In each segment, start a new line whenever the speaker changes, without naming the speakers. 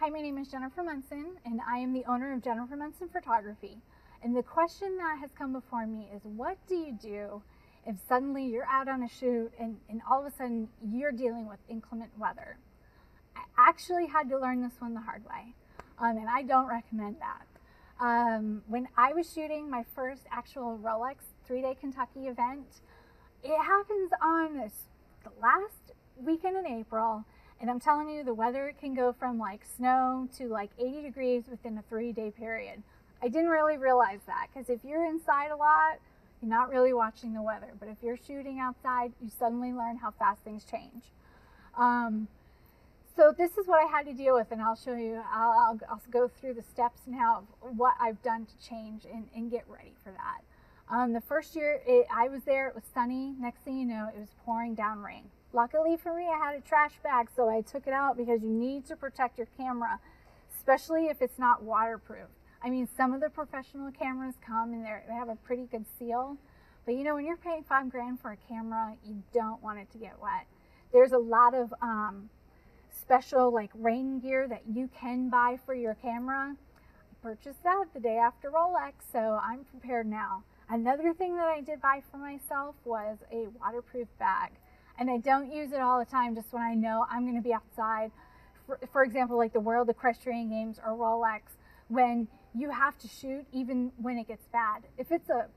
Hi, my name is Jennifer Munson, and I am the owner of Jennifer Munson Photography. And the question that has come before me is, what do you do if suddenly you're out on a shoot and all of a sudden you're dealing with inclement weather? I actually had to learn this one the hard way, and I don't recommend that. When I was shooting my first actual Rolex 3-day Kentucky event, it happens on the last weekend in April. And I'm telling you, the weather can go from like snow to like 80 degrees within a 3-day period. I didn't really realize that, because if you're inside a lot, you're not really watching the weather. But if you're shooting outside, you suddenly learn how fast things change. So this is what I had to deal with, and I'll show you, I'll go through the steps now of what I've done to change and get ready for that. The first year I was there, it was sunny. Next thing you know, it was pouring down rain. Luckily for me, I had a trash bag, so I took it out, because you need to protect your camera, especially if it's not waterproof. I mean, some of the professional cameras come and they have a pretty good seal, but you know, when you're paying $5 grand for a camera, you don't want it to get wet. There's a lot of special like rain gear that you can buy for your camera. I purchased that the day after Rolex, so I'm prepared now. Another thing that I did buy for myself was a waterproof bag. And I don't use it all the time, just when I know I'm going to be outside. For example, like the World Equestrian Games or Rolex, when you have to shoot even when it gets bad. If it's a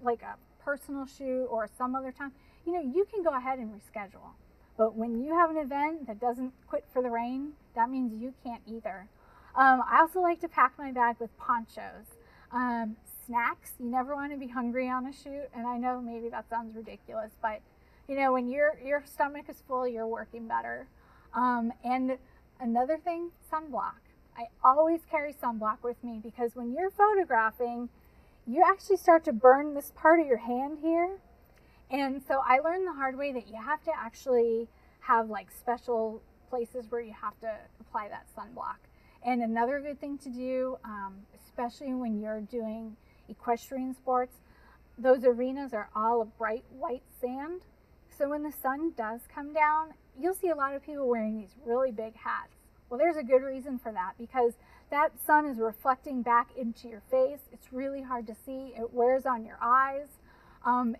like a personal shoot or some other time, you know, you can go ahead and reschedule. But when you have an event that doesn't quit for the rain, that means you can't either. I also like to pack my bag with ponchos. Snacks, you never want to be hungry on a shoot, and I know maybe that sounds ridiculous, but you know, when your stomach is full, you're working better. And another thing, sunblock. I always carry sunblock with me, because when you're photographing, you actually start to burn this part of your hand here. And so I learned the hard way that you have to actually have like special places where you have to apply that sunblock. And another good thing to do, especially when you're doing equestrian sports, those arenas are all a bright white sand. So when the sun does come down, you'll see a lot of people wearing these really big hats. Well, there's a good reason for that, because that sun is reflecting back into your face. It's really hard to see. It wears on your eyes.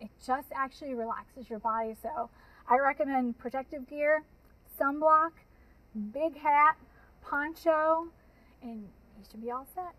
It just actually relaxes your body. So I recommend protective gear, sunblock, big hat, poncho, and you should be all set.